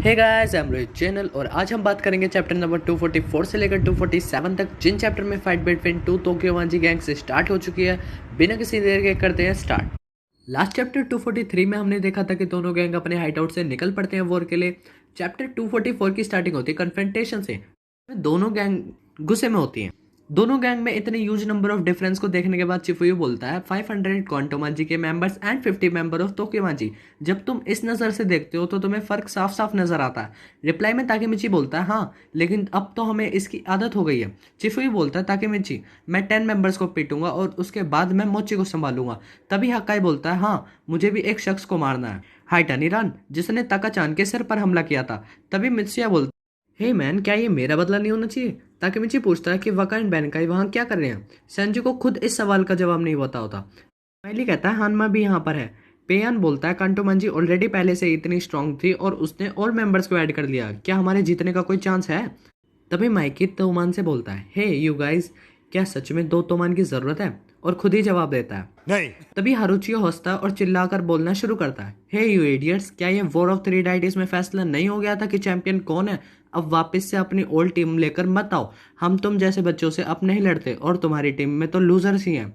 Hey guys, I am Rohit channel और आज हम बात करेंगे चैप्टर नंबर 244 से लेकर 247 तक, जिन चैप्टर में फाइट बिटवीन टू टोक्यो वांजी गैंग से स्टार्ट हो चुकी है। बिना किसी देर के करते हैं स्टार्ट। लास्ट चैप्टर 243 में हमने देखा था कि दोनों गैंग अपने हाइट आउट से निकल पड़ते हैं वॉर के लिए। चैप्टर 244 की स्टार्टिंग होती है कन्फ्रंटेशन से। दोनों गैंग गुस्से में होती हैं। दोनों गैंग में इतने ह्यूज नंबर ऑफ डिफरेंस को देखने के बाद चिफुयू बोलता है 500 क्वांटोमांजी के मेंबर्स एंड 50 मेंबर ऑफ तोक्योमांजी। जब तुम इस नज़र से देखते हो तो तुम्हें फ़र्क साफ साफ नज़र आता है। रिप्लाई में ताकेमिची बोलता है हाँ, लेकिन अब तो हमें इसकी आदत हो गई है। चिफुयू बोलता है ताकेमिची, मैं 10 मेंबर्स को पीटूंगा और उसके बाद मैं मोची को संभालूंगा। तभी हक्काई बोलता है हाँ, मुझे भी एक शख्स को मारना है, हाइटानीरान, जिसने ताका-चान के सिर पर हमला किया था। तभी मित्सुया बोलता हे मैन, क्या ये मेरा बदला नहीं होना चाहिए? ताकेमिची पूछता है कि वका एंड बेनकाई वहाँ क्या कर रहे हैं। सेंजू को खुद इस सवाल का जवाब नहीं पता होता। माइली कहता है हानमा भी यहाँ पर है। पेयान बोलता है कांटोमांजी ऑलरेडी पहले से इतनी स्ट्रांग थी और उसने और मेंबर्स को ऐड कर लिया, क्या हमारे जीतने का कोई चांस है? तभी माइकी तोमान से बोलता है हे यू गाइस, क्या सच में 2 तोमान की जरूरत है? और खुद ही जवाब देता है नहीं। तभी हारुचियो हंसता और चिल्लाकर बोलना शुरू करता है हे यू इडियट्स, क्या ये वॉर ऑफ 3 डाइटिस में फैसला नहीं हो गया था कि चैंपियन कौन है? अब वापस से अपनी ओल्ड टीम लेकर मत आओ। हम तुम जैसे बच्चों से अब नहीं लड़ते और तुम्हारी टीम में तो लूजर्स ही हैं।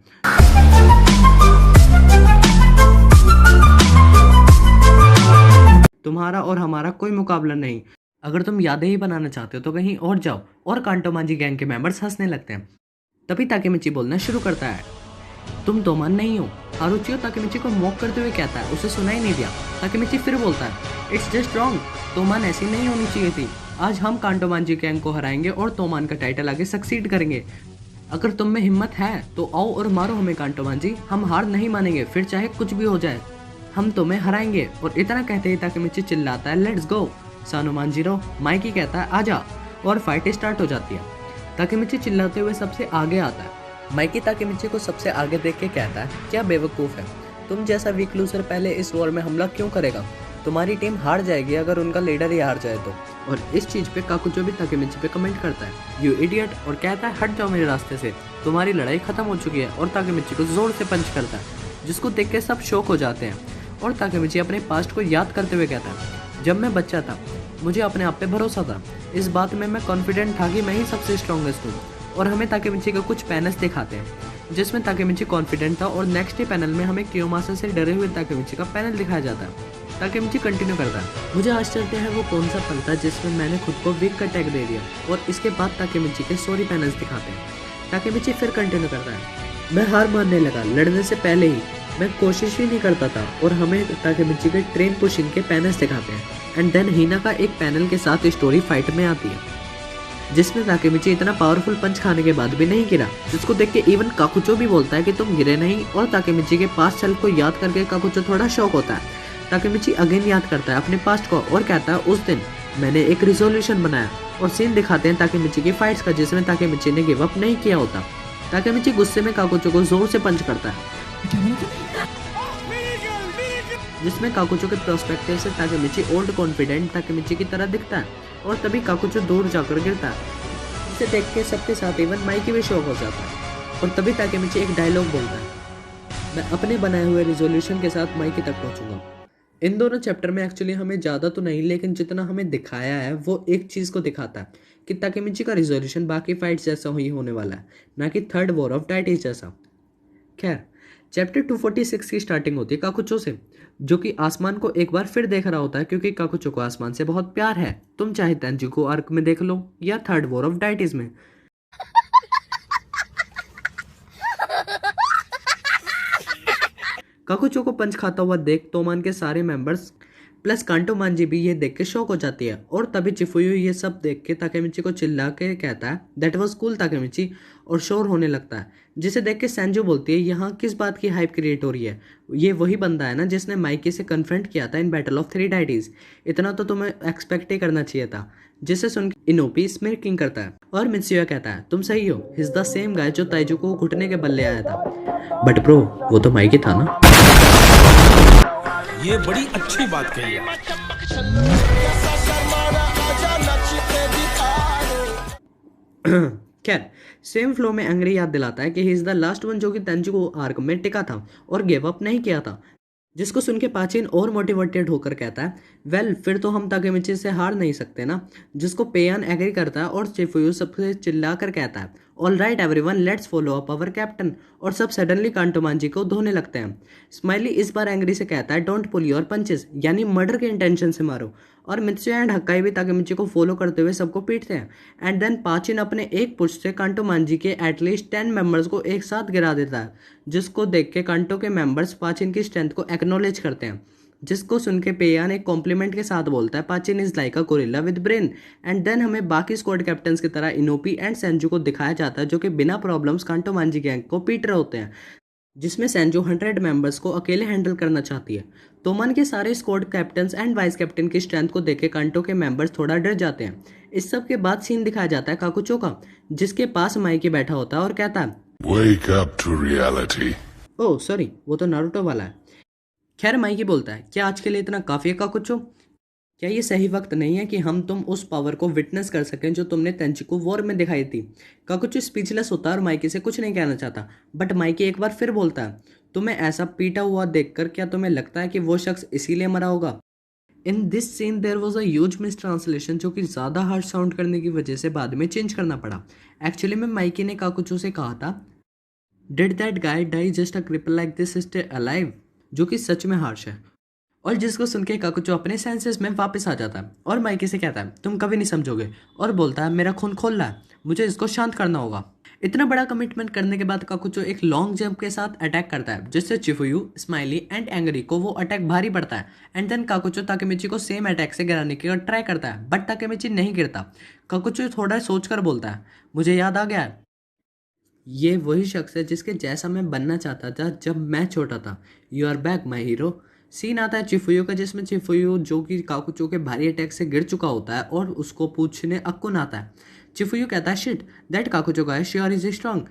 तुम्हारा और हमारा कोई मुकाबला नहीं। अगर तुम यादें ही बनाना चाहते हो तो कहीं और जाओ। और कांटोमांजी गैंग के मेंबर्स हंसने लगते हैं। तभी ताकेमिची बोलना शुरू करता है तुम तोमान नहीं हो। हारुचियो ताकेमिची को मॉक करते हुए कहता है, उसे सुना ही नहीं दिया। ताकेमिची फिर बोलता है इट्स जस्ट रॉन्ग, तोमान ऐसी नहीं होनी चाहिए थी। आज हम कांटोमांजी गैंग को हराएंगे और तोमान का टाइटल आगे सक्सीड करेंगे। अगर तुम में हिम्मत है तो आओ और मारो हमें कांटोमांजी, हम हार नहीं मानेंगे, फिर चाहे कुछ भी हो जाए, हम तुम्हें हराएंगे। और इतना कहते ही ताकेमिची चिल्लाता है लेट्स गो सानुमांजिरो। माइकी कहता है आजा, और फाइट स्टार्ट हो जाती है। ताकेमिची चिल्लाते हुए सबसे आगे आता है। माइकी ताकेमिची को सबसे आगे देख के कहता है क्या बेवकूफ़ है, तुम जैसा वीक लूजर पहले इस वॉर में हमला क्यों करेगा? तुम्हारी टीम हार जाएगी अगर उनका लीडर ही हार जाए तो। और इस चीज़ पे काकुचो भी ताकेमिची पे कमेंट करता है यू इडियट, और कहता है हट जाओ मेरे रास्ते से, तुम्हारी लड़ाई खत्म हो चुकी है। और ताकेमिची को जोर से पंच करता है, जिसको देख के सब शॉक हो जाते हैं। और ताकेमिची अपने पास्ट को याद करते हुए कहता है जब मैं बच्चा था मुझे अपने आप पे भरोसा था, इस बात में मैं कॉन्फिडेंट था कि मैं ही सबसे स्ट्रॉन्गेस्ट हूँ। और हमें ताकेमिची के कुछ पैनल्स दिखाते हैं जिसमें ताकेमिची कॉन्फिडेंट था, और नेक्स्ट ही पैनल में हमें कियोमासा से डरे हुए ताकेमिची का पैनल दिखाया जाता है। ताकेमिची कंटिन्यू करता है मुझे आश्चर्य है वो कौन सा पल था जिसमें मैंने खुद को वीक का टैग दे दिया। और इसके बाद ताकेमिची के सॉरी पैनल्स दिखाते हैं। ताकेमिची फिर कंटिन्यू करता है मैं हार मानने लगा लड़ने से पहले ही, मैं कोशिश ही नहीं करता था। और हमें ताकेमिची के ट्रेन पुशिंग के पैनल्स दिखाते हैं। एंड देन हिना का एक पैनल के साथ स्टोरी फाइट में आती है जिसमें ताकेमिची इतना पावरफुल पंच खाने के बाद भी नहीं गिरा, जिसको देख के इवन काकुचो भी बोलता है कि तुम गिरे नहीं। और ताकेमिची के पास्ट सेल्फ को याद करके काकुचो थोड़ा शॉक होता है। ताकेमिची अगेन याद करता है अपने पास्ट को और कहता है उस दिन मैंने एक रिजोल्यूशन बनाया। और सीन दिखाते हैं ताकेमिची की फाइट्स का जिसमें ताकेमिची ने गिव अप नहीं किया होता। ताकेमिची गुस्से में काकुचो को जोर से पंच करता है जिसमें काकुचो के प्रोस्पेक्टिव से ताकेमिची ओल्ड कॉन्फिडेंट ताकेमिची की तरह दिखता है। और तभी काकुचो दूर जाकर गिरता है, इसे देख के सबके साथ इवन माइकी भी शॉक हो जाता है। और तभी ताकेमिची एक डायलॉग बोलता है मैं अपने बनाए हुए रिजोल्यूशन के साथ माइकी तक पहुंचूंगा। इन दोनों चैप्टर में एक्चुअली हमें ज़्यादा तो नहीं, लेकिन जितना हमें दिखाया है वो एक चीज़ को दिखाता है कि ताकेमिची का रिजोल्यूशन बाकी फाइट्स जैसा ही होने वाला है, ना कि थर्ड वॉर ऑफ डाइटिस जैसा। खैर, चैप्टर 246 की स्टार्टिंग होती है काकुचो से, जो कि आसमान को एक बार फिर देख रहा होता है क्योंकि काकुचो को आसमान से बहुत प्यार है। तुम चाहे तेंजिको आर्क में देख लो या थर्ड वॉर ऑफ डाइटिस में। काकुचो को पंच खाता हुआ देख तोमान के सारे मेंबर्स प्लस कांटोमांजी भी ये देख के शॉक हो जाती है। और तभी चिफुयू ये सब देख के ताकेमिची को चिल्ला के कहता है दैट वाज कूल ताकेमिची, और शोर होने लगता है, जिसे देख के सेंजू बोलती है यहाँ किस बात की हाइप क्रिएट हो रही है, ये वही बंदा है ना जिसने माइकी से कन्फ्रंट किया था इन बैटल ऑफ 3 डाइटिस, इतना तो तुम्हें एक्सपेक्ट ही करना चाहिए था। जिसे सुन इनोपी स्मिर्किंग करता है और मित्सुया कहता है तुम सही हो, he is the same guy जो ताइजू को घुटने के बल ले आया था। बट ब्रो वो तो माइकी था ना। ये बड़ी अच्छी बात कही है। खैर, सेम फ्लो में एंग्री याद दिलाता है कि he is the last one जो कि तेंजिको आर्क में टिका था और गिव अप नहीं किया था। जिसको सुन के पाचिन और मोटिवेटेड होकर कहता है, वेल फिर तो हम ताकेमिची से हार नहीं सकते ना। जिसको पेयान एग्री करता है और चिफुयू सबसे चिल्ला कर कहता है, all right everyone let's follow up our captain. और सब सडनली कांटोमांजी को धोने लगते हैं। स्माइली इस बार एंग्री से कहता है, डोंट पुल योर पंचेस, यानी मर्डर के इंटेंशन से मारो। और मित्सुया एंड हक्काई भी ताकेमिची को फॉलो करते हुए सबको पीटते हैं। एंड देन पाचिन अपने एक पुश से कांटोमांजी के एटलीस्ट 10 मेंबर्स को एक साथ गिरा देता है। जिसको देख के कांटो के मेंबर्स पाचिन की स्ट्रेंथ को एक्नॉलेज करते हैं। जिसको सुन के पेयान एक कॉम्प्लीमेंट के साथ बोलता है, Pachin is like a gorilla with brain. And then हमें बाकी स्क्वाड कैप्टन्स की तरह इनोपी एंड सेंजू को दिखाया जाता है, जो कि बिना प्रॉब्लम्स कांटोमांजी गैंग को पीट रहे होते हैं। जिसमें सेंजू 100 मेंबर्स को अकेले हैंडल करना चाहती है। तोमन के सारे squad captains and vice captain की स्ट्रेंथ को देख के कांटो के मेंबर्स थोड़ा डर जाते हैं। इस सब के बाद सीन दिखाया जाता है काकुचो का, जिसके पास माइकी बैठा होता है और कहता है, Wake up to reality. Oh sorry, वो तो नारुतो वाला है। खैर माइकी बोलता है, क्या आज के लिए इतना काफ़ी है काकुचो? क्या ये सही वक्त नहीं है कि हम तुम उस पावर को विटनेस कर सकें जो तुमने तेंचिकु वॉर में दिखाई थी? काकुचो स्पीचलेस होता है और माइकी से कुछ नहीं कहना चाहता। बट माइकी एक बार फिर बोलता है, तुम्हें ऐसा पीटा हुआ देखकर क्या तुम्हें लगता है कि वो शख्स इसीलिए मरा होगा? In this scene there was a huge mistranslation, जो कि ज़्यादा हार्श साउंड करने की वजह से बाद में चेंज करना पड़ा। एक्चुअली में माइकी ने काकुचो से कहा था, did that guy die just a cripple like this stay alive, जो कि सच में हार्श है। और जिसको सुन के काकुचो अपने सेंसेस में वापस आ जाता है और माइकी से कहता है, तुम कभी नहीं समझोगे। और बोलता है, मेरा खून खोल रहा है, मुझे इसको शांत करना होगा। इतना बड़ा कमिटमेंट करने के बाद काकुचो एक लॉन्ग जंप के साथ अटैक करता है, जिससे चिफुयू, स्माइली एंड एंग्री को वो अटैक भारी पड़ता है। एंड देन काकुचो ताकेमिची को सेम अटैक से गिराने की ट्राई करता है, बट ताकेमिची नहीं गिरता। काकुचो थोड़ा सोचकर बोलता है, मुझे याद आ गया, ये वही शख्स है जिसके जैसा मैं बनना चाहता था जब मैं छोटा था। You are back my hero. Scene आता है चिफुयू का, जिसमें चिफुयू जो कि काकुचो के भारी अटैक से गिर चुका होता है और उसको पूछने अक्कुन आता है। चिफुयू कहता है, shit that Kakucho guy sure is strong.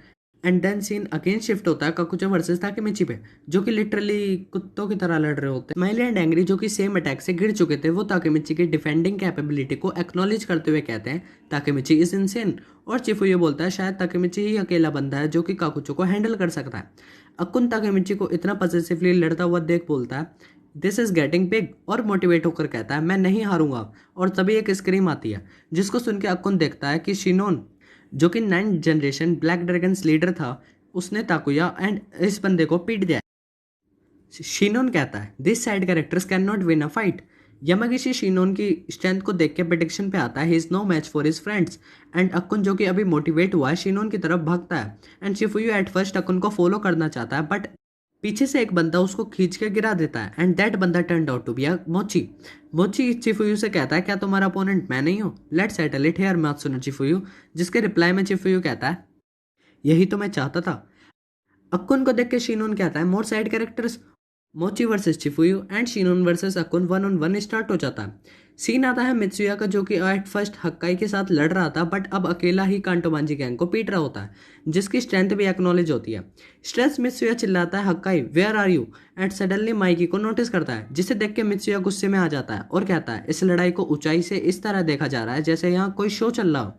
And then scene again shift होता है काकुचो वर्सेस ताकेमिची पे, जो कि लिटरली कुत्तों की तरह लड़ रहे होते हैं। स्माइली एंड एंग्री जो कि सेम अटैक से गिर चुके थे, वो ताकेमिची की डिफेंडिंग कैपेबिलिटी को एक्नॉलेज करते हुए कहते हैं, ताकेमिची इज इनसेन। और चिफुयू बोलता है, शायद ताकेमिची ही अकेला बंदा है जो कि काकुचो को हैंडल कर सकता है। अक्कुन ताकेमिची को इतना पॉजिटिवली लड़ता हुआ देख बोलता है, दिस इज गेटिंग बिग, और मोटिवेट होकर कहता है, मैं नहीं हारूंगा। और तभी एक स्क्रीम आती है, जिसको सुन के अक्कुन देखता है कि शिनोन, जो कि 9th generation black dragons leader था, उसने ताकुया एंड इस बंदे को पीट दिया। शिनोन कहता है, this side characters can not win a fight. Yamagishi Shion की स्ट्रेंथ को देख के प्रेडिक्शन पे आता है, he is no match for his friends. And Akkun जो कि अभी मोटिवेट हुआ है, शिनोन की तरफ भागता है। एंड शिफुयू एट फर्स्ट अक्कुन को फॉलो करना चाहता है, बट पीछे से एक बंदा उसको खींच के गिरा देता है। एंड दैट बंदा टर्न्ड आउट टू बी मोची। मोची चिफुयू से कहता है, क्या तुम्हारा अपोनेंट मैं नहीं हूँ? Let's settle it here Matsuno Chifuyu. जिसके रिप्लाई में चिफुयू कहता है, यही तो मैं चाहता था। अक्कुन को देख के शिनोन कहता है, more side characters. Mochi versus Chifuyu and Shion versus Akkun 1-on-1 start हो जाता है। सीन आता है मित्सुया का, जो कि एट फर्स्ट हक्काई के साथ लड़ रहा था, बट अब अकेला ही कांटोमांजी गैंग को पीट रहा होता है, जिसकी स्ट्रेंथ भी एक्नॉलेज होती है। स्ट्रेस मित्सुया चिल्लाता है, Hakkai where are you? And suddenly Mikey को नोटिस करता है, जिसे देख के मित्सुया गुस्से में आ जाता है और कहता है, इस लड़ाई को ऊंचाई से इस तरह देखा जा रहा है जैसे यहाँ कोई शो चल रहा हो।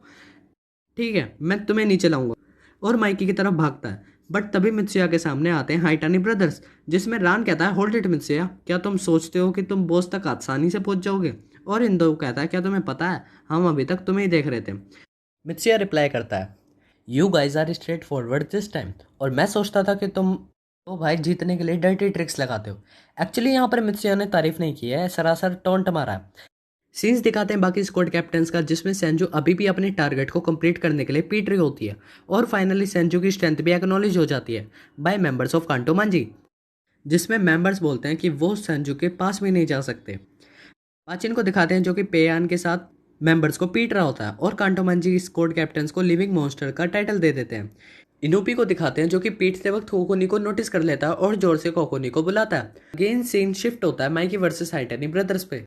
ठीक है, मैं तुम्हें नीचे लाऊंगा। और माइकी की तरफ भागता है, बट तभी मित्सुया के सामने आते हैं हाइटानी ब्रदर्स, जिसमें रान कहता है, होल्ड इट मित्सुया, क्या तुम सोचते हो कि तुम बॉस तक आसानी से पहुंच जाओगे? और इंदो कहता है, क्या तुम्हें पता है, हम अभी तक तुम्हें ही देख रहे थे। मित्सुया रिप्लाई करता है, you guys are straightforward this time, और मैं सोचता था कि तुम तो भाई जीतने के लिए डर्टी ट्रिक्स लगाते हो। एक्चुअली यहाँ पर मित्सुया ने तारीफ नहीं की है, सरासर टोंट मारा है। सीन्स दिखाते हैं बाकी स्क्वाड कैप्टन्स का, जिसमें सेंजू अभी भी अपने टारगेट को कंप्लीट करने के लिए पीट रही होती है। और फाइनली सेंजू की स्ट्रेंथ भी एक्नॉलेज हो जाती है बाय मेंबर्स ऑफ कांटोमांजी, जिसमें मेंबर्स बोलते हैं कि वो सेंजू के पास भी नहीं जा सकते। पाचिन को दिखाते हैं, जो कि पेयान के साथ मेंबर्स को पीट रहा होता है, और कांटोमांजी स्क्वाड कैप्टन्स को लिविंग मॉन्स्टर का टाइटल दे देते हैं। इनोपी को दिखाते हैं, जो कि पीटते वक्त कोकोनी को नोटिस कर लेता है और जोर से कोकोनी को बुलाता है। अगेन सीन शिफ्ट होता है माइकी वर्सेस हाइटानी ब्रदर्स पे।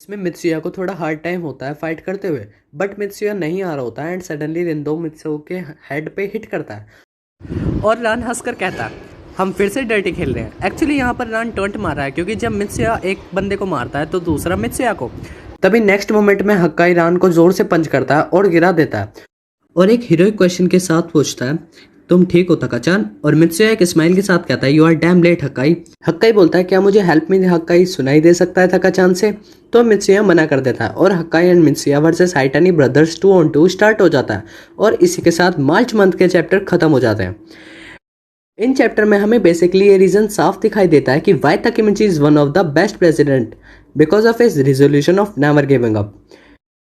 इसमें मित्सुया को थोड़ा हार्ड टाइम होता है फाइट करते हुए, बट मित्सुया नहीं आ रहा होता है। एंड सडनली रिंदो मित्सु के हेड पे हिट करता है और रान हंसकर कहता है, हम फिर से डर्टी खेल रहे हैं। एक्चुअली यहाँ पर रान टोंट मारा है, क्योंकि जब मित्सुया एक बंदे को मारता है तो दूसरा मित्सुया को। तभी नेक्स्ट मोमेंट में हक्काई रान को जोर से पंच करता है और गिरा देता है, और एक हीरोइक क्वेश्चन के साथ पूछता है, तुम ठीक हो तकाचान? और मित्सुया एक स्माइल के साथ कहता है यू आर डैम लेट हक्काई। हक्काई बोलता है क्या मुझे हेल्प मी हक्काई सुनाई दे सकता है तकाचान से? तो मित्सुया मना कर देता है और Hakkai and Mitsuya versus Haitani brothers 2-on-2 start हो जाता है और इसी के साथ मार्च मंथ के चैप्टर खत्म हो जाते हैं। इन चैप्टर में हमें बेसिकली ये रीजन साफ दिखाई देता है कि why Takemichi is one of the best president because of his resolution of never giving up.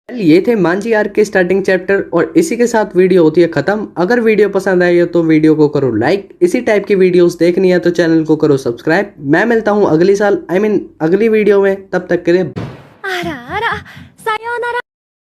ये थे मांजी आर्क के स्टार्टिंग चैप्टर और इसी के साथ वीडियो होती है खत्म। अगर वीडियो पसंद आई हो तो वीडियो को करो लाइक, इसी टाइप की वीडियोस देखनी है तो चैनल को करो सब्सक्राइब। मैं मिलता हूँ अगली साल अगली वीडियो में, तब तक के लिए आ रा, सायोनारा।